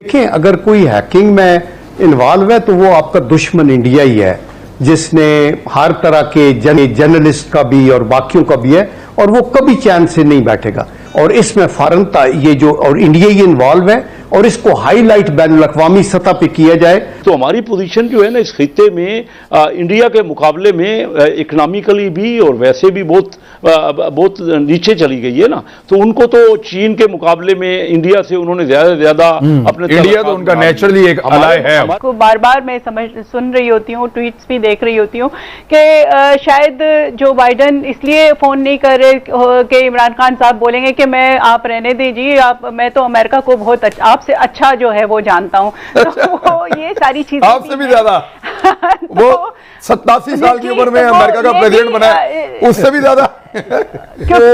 देखें, अगर कोई हैकिंग में इन्वॉल्व है तो वो आपका दुश्मन इंडिया ही है, जिसने हर तरह के जर्नलिस्ट का भी और बाकियों का भी है, और वो कभी चैन से नहीं बैठेगा। और इसमें फौरन ये जो और इंडिया ही इन्वॉल्व है और इसको हाईलाइट बैनुल अक़वामी सतह पे किया जाए। तो हमारी पोजीशन जो है ना इस खित्ते में इंडिया के मुकाबले में इकोनॉमिकली भी और वैसे भी बहुत नीचे चली गई है ना। तो उनको तो चीन के मुकाबले में इंडिया से उन्होंने ज्यादा से ज्यादा अपने इंडिया तो उनका नेचुरली एक अलाय है। को बार बार मैं सुन रही होती हूँ, ट्वीट्स भी देख रही होती हूँ कि शायद जो बाइडन इसलिए फोन नहीं कर रहे कि इमरान खान साहब बोलेंगे कि आप रहने दीजिए, मैं तो अमेरिका को बहुत आपसे अच्छा जो है वो जानता हूँ। तो ये सारी चीजें आपसे भी ज्यादा वो 87 साल की उम्र में अमेरिका का प्रेसिडेंट बना है, उससे भी ज्यादा।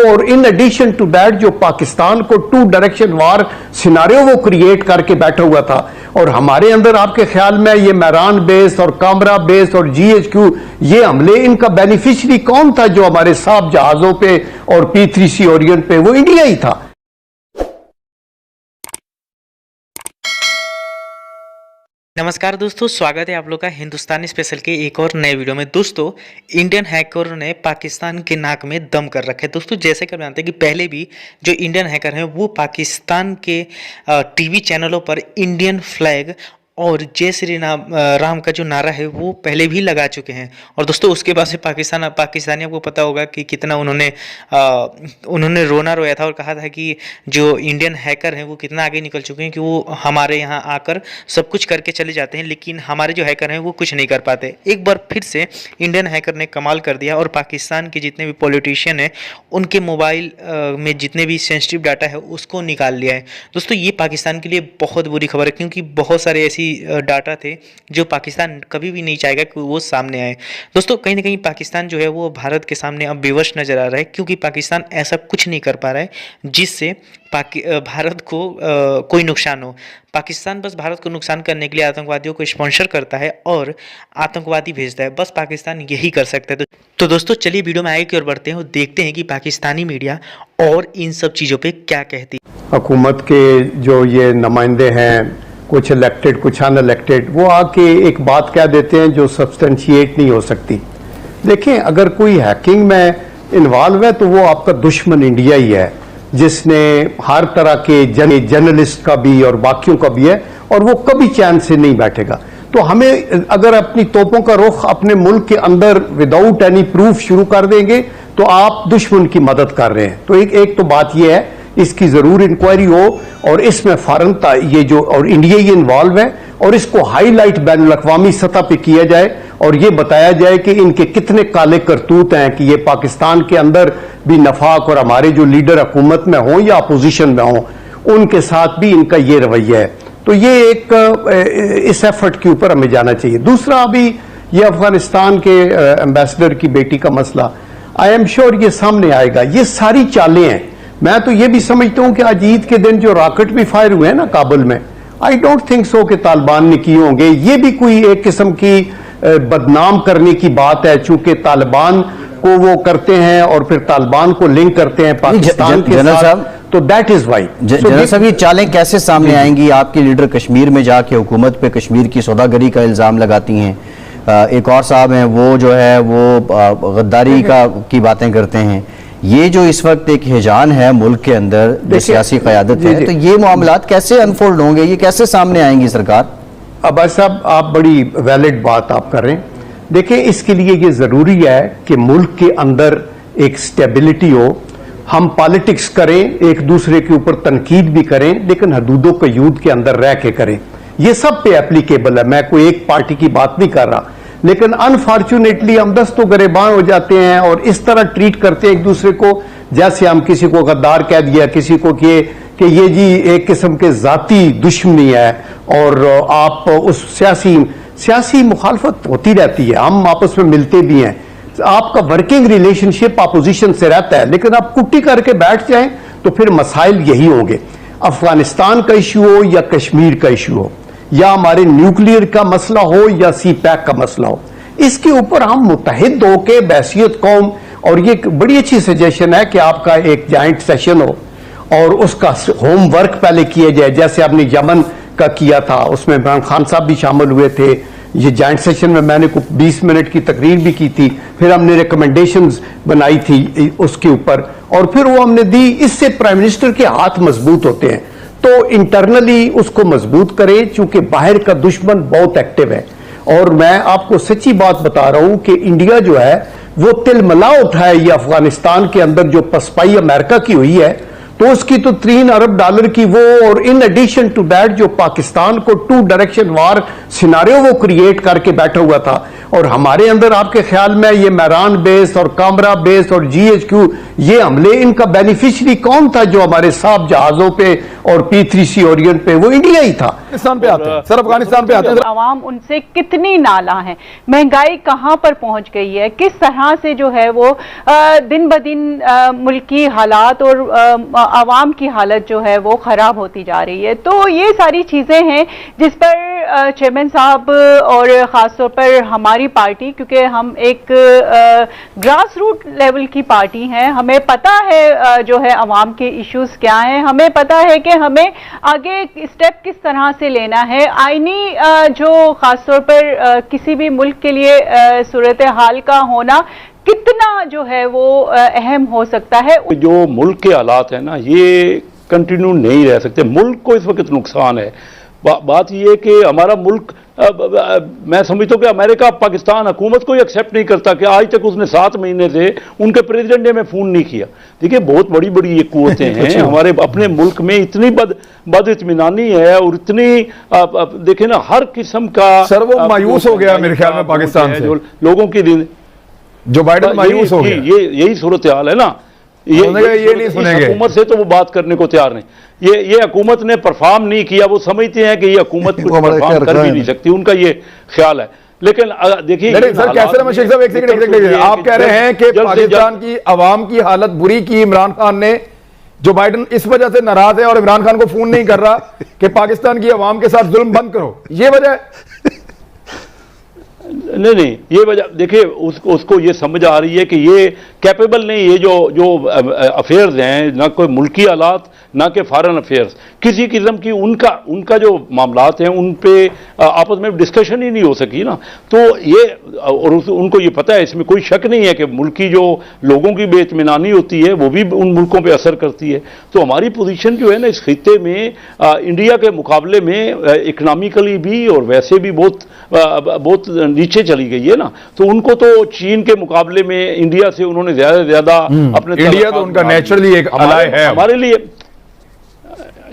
और इन एडिशन टू दैट जो पाकिस्तान को 2 डायरेक्शन वार सिनारियो वो क्रिएट करके बैठा हुआ था, और हमारे अंदर आपके ख्याल में ये मैरान बेस और कामरा बेस और GHQ ये हमले, इनका बेनिफिशियरी कौन था? जो हमारे साफ जहाजों पे और P3C ओरिएंट पे, वो इंडिया ही था। नमस्कार दोस्तों, स्वागत है आप लोग का हिंदुस्तानी स्पेशल के एक और नए वीडियो में। दोस्तों, इंडियन हैकर ने पाकिस्तान के नाक में दम कर रखा है। दोस्तों, जैसे कि आप जानते हैं कि पहले भी जो इंडियन हैकर हैं वो पाकिस्तान के टीवी चैनलों पर इंडियन फ्लैग और जय श्री राम का जो नारा है वो पहले भी लगा चुके हैं। और दोस्तों, उसके बाद से पाकिस्तानी आपको पता होगा कि कितना उन्होंने रोना रोया था और कहा था कि जो इंडियन हैकर हैं वो कितना आगे निकल चुके हैं कि वो हमारे यहाँ आकर सब कुछ करके चले जाते हैं, लेकिन हमारे जो हैकर हैं वो कुछ नहीं कर पाते। एक बार फिर से इंडियन हैकर ने कमाल कर दिया और पाकिस्तान के जितने भी पॉलिटिशियन हैं उनके मोबाइल में जितने भी सेंसिटिव डाटा है उसको निकाल लिया है। दोस्तों, ये पाकिस्तान के लिए बहुत बुरी खबर है, क्योंकि बहुत सारे ऐसी डाटा थे जो पाकिस्तान कभी भी नहीं चाहेगा कि वो सामने आए। दोस्तों, कहीं ना कहीं पाकिस्तान जो है वो भारत के सामने अब बेवश नजर आ रहा है, क्योंकि पाकिस्तान ऐसा कुछ नहीं कर पा रहा है जिससे भारत को कोई नुकसान हो। पाकिस्तान बस भारत को नुकसान करने के लिए आतंकवादियों को स्पॉन्सर करता है और आतंकवादी भेजता है। बस पाकिस्तान यही कर सकता है। तो दोस्तों, चलिए वीडियो में आगे की ओर बढ़ते हैं और देखते हैं कि पाकिस्तानी मीडिया और इन सब चीज़ों पे क्या कहती है। हुकूमत के जो ये नुमाइंदे हैं, कुछ इलेक्टेड कुछ अनइलेक्टेड, वो आके एक बात कह देते हैं जो सब्सटेंशिएट नहीं हो सकती। देखें, अगर कोई हैकिंग में इन्वॉल्व है तो वो आपका दुश्मन इंडिया ही है, जिसने हर तरह के जर्नलिस्ट का भी और बाकियों का भी है, और वो कभी चैन से नहीं बैठेगा। तो हमें अगर अपनी तोपों का रुख अपने मुल्क के अंदर विदाउट एनी प्रूफ शुरू कर देंगे तो आप दुश्मन की मदद कर रहे हैं। तो एक तो बात यह है, इसकी जरूर इंक्वायरी हो और इसमें फौरनता ये जो और इंडिया ही इन्वॉल्व है और इसको हाईलाइट बैनुल अक़वामी सतह पे किया जाए और ये बताया जाए कि इनके कितने काले करतूत हैं कि ये पाकिस्तान के अंदर भी नफाक और हमारे जो लीडर हुकूमत में हों या अपोजिशन में हों उनके साथ भी इनका ये रवैया है। तो ये एक इस एफर्ट के ऊपर हमें जाना चाहिए। दूसरा, अभी ये अफगानिस्तान के एम्बेसडर की बेटी का मसला, आई एम श्योर ये सामने आएगा। ये सारी चालें हैं। मैं तो ये भी समझता हूं कि आज ईद के दिन जो रॉकेट भी फायर हुए हैं ना काबुल में, आई डोंट थिंक सो कि तालिबान ने किए होंगे। ये भी कोई एक किस्म की बदनाम करने की बात है, चूंकि तालिबान को वो करते हैं और फिर तालिबान को लिंक करते हैं पाकिस्तान के साथ, तो दैट इज वाई। जनरल साहब, ये चालें कैसे सामने आएंगी? आपके लीडर कश्मीर में जाके हुकूमत पे कश्मीर की सौदागरी का इल्जाम लगाती हैं। एक और साहब हैं वो जो है वो गद्दारी की बातें करते हैं। ये जो इस वक्त एक हिजान है मुल्क के अंदर, जो सियासी क़यादत है, तो ये मामलात कैसे अनफोल्ड होंगे? ये कैसे सामने आएंगी सरकार? अब्बास साहब, आप बड़ी वैलिड बात आप कर रहे हैं। देखिए, इसके लिए ये जरूरी है कि मुल्क के अंदर एक स्टेबिलिटी हो। हम पॉलिटिक्स करें, एक दूसरे के ऊपर तनकीद भी करें, लेकिन हदूदों के यूद के अंदर रह के करें। ये सब पे एप्लीकेबल है। मैं कोई एक पार्टी की बात नहीं कर रहा, लेकिन अनफॉर्चुनेटली हम दस्तों गिरबान हो जाते हैं और इस तरह ट्रीट करते हैं एक दूसरे को जैसे हम किसी को गद्दार कह दिया, किसी को कि ये जी एक किस्म के जाती दुश्मनी है और आप उस सियासी मुखालफत होती रहती है। हम आपस में मिलते भी हैं, आपका वर्किंग रिलेशनशिप अपोजिशन से रहता है, लेकिन आप कुट्टी करके बैठ जाएं तो फिर मसाइल यही होंगे। अफगानिस्तान का इशू हो या कश्मीर का इशू हो या हमारे न्यूक्लियर का मसला हो या CPEC का मसला हो, इसके ऊपर हम मुत्तहिद होके बहसियत कौम, और ये बड़ी अच्छी सजेशन है कि आपका एक जॉइंट सेशन हो और उसका होमवर्क पहले किया जाए। जैसे आपने यमन का किया था, उसमें इमरान खान साहब भी शामिल हुए थे। ये जॉइंट सेशन में मैंने 20 मिनट की तकरीर भी की थी, फिर हमने रिकमेंडेशंस बनाई थी उसके ऊपर, और फिर वो हमने दी। इससे प्राइम मिनिस्टर के हाथ मजबूत होते हैं, तो इंटरनली उसको मजबूत करें, चूंकि बाहर का दुश्मन बहुत एक्टिव है। और मैं आपको सच्ची बात बता रहा हूं कि इंडिया जो है वो तिलमिला उठा है, ये अफगानिस्तान के अंदर जो पसपाई अमेरिका की हुई है, तो उसकी तो $3 अरब की वो, और इन एडिशन टू दैट जो पाकिस्तान को 2 डायरेक्शन वार सिनारियो वो क्रिएट करके बैठा हुआ था। और हमारे अंदर आपके ख्याल में ये मैरान बेस और कामरा बेस और GHQ ये हमले, इनका बेनिफिशियरी कौन था? जो हमारे साहब जहाजों पे और P3C ओरिएंट पे, वो इंडिया ही था। अफगानिस्तान पे आते हैं सर, अफगानिस्तान पे आते हैं। आवाम उनसे कितनी नाला है, महंगाई कहां पर पहुंच गई है, किस तरह से जो है वो दिन ब दिन मुल्क की हालात और आवाम की हालत जो है वो खराब होती जा रही है। तो ये सारी चीजें हैं जिस पर चेयरमैन साहब और खासतौर पर हमारी पार्टी, क्योंकि हम एक ग्रास रूट लेवल की पार्टी हैं, हमें पता है जो है अवाम के इश्यूज क्या हैं, हमें पता है कि हमें आगे स्टेप किस तरह से लेना है। आईनी जो खासतौर पर किसी भी मुल्क के लिए सूरत हाल का होना कितना जो है वो अहम हो सकता है। जो मुल्क के हालात है ना, ये कंटिन्यू नहीं रह सकते। मुल्क को इस वक्त नुकसान है। बात ये है कि हमारा मुल्क, मैं समझता हूँ कि अमेरिका पाकिस्तान हुकूमत को ही एक्सेप्ट नहीं करता कि आज तक उसने 7 महीने से उनके प्रेसिडेंट ने में फ़ोन नहीं किया। देखिए, बहुत बड़ी बड़ी ये कुव्वतें हैं हमारे अपने मुल्क में, इतनी बदइत्मीनानी है और इतनी देखें ना हर किस्म का। सर वो मायूस हो गया मेरे ख्याल में पाकिस्तान से, लोगों की जो बाइडेन मायूस हो गया। यही सूरत हाल है ना। ये नहीं सुनेंगे हुकूमत से तो वो बात करने को तैयार नहीं। ये हुकूमत ने परफॉर्म नहीं किया, वो समझते हैं कि ये हुकूमत कुछ परफॉर्म कर भी नहीं सकती, उनका ये ख्याल है। लेकिन देखिए सर, कैसे रहे शेख साहब, एक सेकंड, आप कह रहे हैं कि पाकिस्तान की आवाम की हालत बुरी की इमरान खान ने, जो बाइडेन इस वजह से नाराज है और इमरान खान को फोन नहीं कर रहा कि पाकिस्तान की आवाम के साथ जुल्म बंद करो, ये वजह है? नहीं, ये वजह देखिए, उसको ये समझ आ रही है कि ये कैपेबल नहीं, ये जो अफेयर्स हैं, ना कोई मुल्की हालात ना कि फॉरेन अफेयर्स, किसी किस्म की उनका जो मामलात हैं उन पे आपस में डिस्कशन ही नहीं हो सकी ना। तो ये और उनको ये पता है, इसमें कोई शक नहीं है कि मुल्की जो लोगों की बेइत्मीनानी होती है वो भी उन मुल्कों पे असर करती है। तो हमारी पोजीशन जो है ना इस खित्ते में इंडिया के मुकाबले में इकनॉमिकली भी और वैसे भी बहुत नीचे चली गई है ना। तो उनको तो चीन के मुकाबले में इंडिया से उन्होंने ज्यादा से ज्यादा अपने, इंडिया तो उनका नेचुरली एक अलाय है हमारे लिए।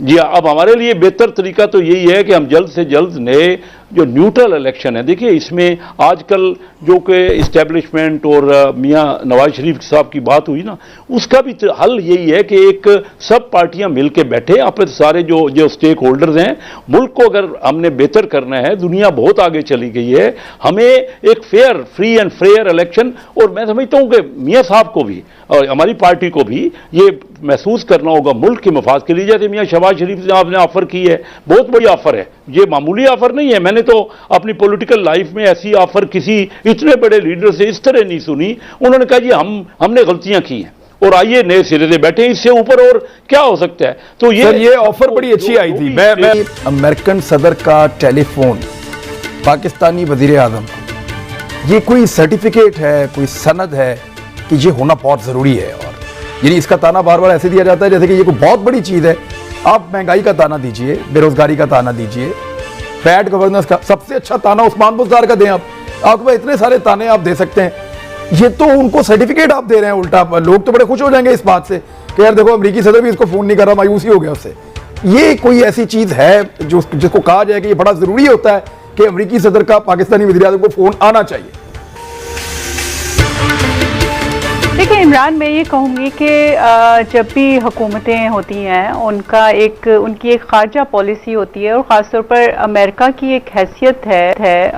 जी, अब हमारे लिए बेहतर तरीका तो यही है कि हम जल्द से जल्द नए जो न्यूट्रल इलेक्शन है, देखिए इसमें आजकल जो कि इस्टेब्लिशमेंट और मियां नवाज शरीफ साहब की बात हुई ना, उसका भी हल यही है कि एक सब पार्टियां मिलकर बैठे, आप सारे जो स्टेक होल्डर्स हैं, मुल्क को अगर हमने बेहतर करना है, दुनिया बहुत आगे चली गई है, हमें एक fair, free and fair election, और मैं समझता हूं कि मियां साहब को भी और हमारी पार्टी को भी ये महसूस करना होगा मुल्क के मफाद के लिए। जैसे मियां शहबाज शरीफ साहब ने ऑफर की है, बहुत बड़ी ऑफर है, ये मामूली ऑफर नहीं है। मैंने तो अपनी पॉलिटिकल लाइफ में ऐसी ऑफर किसी इतने बड़े लीडर से इस तरह नहीं सुनी। उन्होंने कहा जी हमने गलतियां की हैं और आइए नए सिरे से बैठे, इससे ऊपर और क्या हो सकता है। तो ये ऑफर बड़ी अच्छी आई थी। मैं अमेरिकन सदर का टेलीफोन पाकिस्तानी वजीर आजम को, ये कोई सर्टिफिकेट है, कोई सनद है कि ये होना बहुत जरूरी है? और यानी इसका ताना बार बार ऐसे दिया जाता है जैसे कि ये कोई बहुत बड़ी चीज है। आप महंगाई का ताना दीजिए, बेरोजगारी का ताना दीजिए, बैड गवर्नेंस का। सबसे अच्छा ताना उस्मान बुज़दार का दें आप, आपके पास इतने सारे ताने आप दे सकते हैं। ये तो उनको सर्टिफिकेट आप दे रहे हैं उल्टा। लोग तो बड़े खुश हो जाएंगे इस बात से कि यार देखो अमेरिकी सदर भी इसको फोन नहीं कर रहा, मायूसी हो गया उससे। ये कोई ऐसी चीज है जिसको कहा जाए कि ये बड़ा जरूरी होता है कि अमेरिकी सदर का पाकिस्तानी वज़ीर आज़म को फोन आना चाहिए? देखिए इमरान, मैं ये कहूँगी कि जब भी हुकूमतें होती हैं उनकी एक खारजा पॉलिसी होती है, और ख़ासतौर पर अमेरिका की एक हैसियत है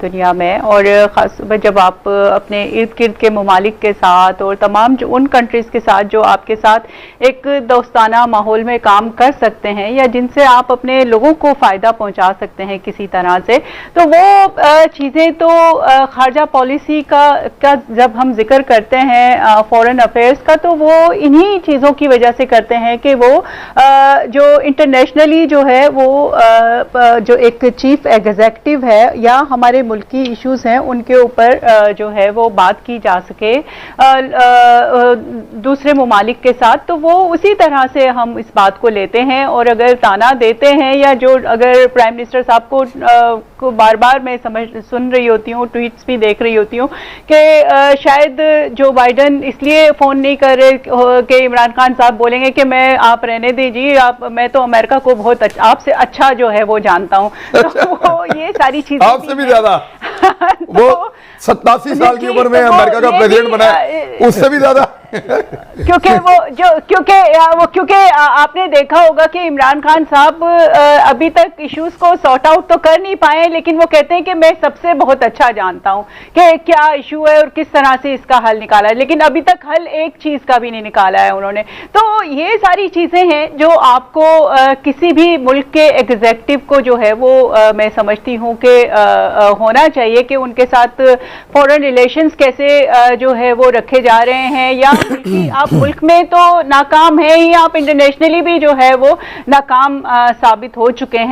दुनिया में। और ख़ास जब आप अपने इर्द गिर्द के ममालिक के साथ और तमाम जो उन कंट्रीज़ के साथ जो आपके साथ एक दोस्ताना माहौल में काम कर सकते हैं या जिनसे आप अपने लोगों को फ़ायदा पहुँचा सकते हैं किसी तरह से, तो वो चीज़ें तो खारजा पॉलिसी का जब हम जिक्र करते हैं हैं फॉरेन अफेयर्स का, तो वो इन्हीं चीज़ों की वजह से करते हैं कि वो जो इंटरनेशनली जो है वो जो एक चीफ एग्जीक्यूटिव है या हमारे मुल्क की इश्यूज हैं उनके ऊपर जो है वो बात की जा सके दूसरे ममालिक के साथ, तो वो उसी तरह से हम इस बात को लेते हैं। और अगर ताना देते हैं या जो अगर प्राइम मिनिस्टर साहब को बार बार मैं सुन रही होती हूँ, ट्वीट्स भी देख रही होती हूँ कि शायद जो बाइडन इसलिए फ़ोन नहीं कर रहे कि इमरान खान साहब बोलेंगे कि आप रहने दीजिए, मैं तो अमेरिका को बहुत आपसे अच्छा जो है वो जानता हूँ। तो वो ये सारी चीज़ें आपसे भी ज़्यादा वो 87 साल की उम्र में अमेरिका का प्रेसिडेंट बना है, उससे भी ज़्यादा क्योंकि आपने देखा होगा कि इमरान खान साहब अभी तक इश्यूज को सॉर्ट आउट तो कर नहीं पाए, लेकिन वो कहते हैं कि मैं सबसे बहुत अच्छा जानता हूं कि क्या इशू है और किस तरह से इसका हल निकाला है, लेकिन अभी तक हल एक चीज का भी नहीं निकाला है उन्होंने। तो ये सारी चीजें हैं जो आपको किसी भी मुल्क के एग्जीक्यूटिव को जो है वो मैं समझती हूँ कि होना चाहिए कि उनके साथ फॉरेन रिलेशंस कैसे जो है वो रखे जा रहे हैं, या आप मुल्क में तो नाकाम है ही, आप इंटरनेशनली भी जो है वो नाकाम साबित हो चुके हैं।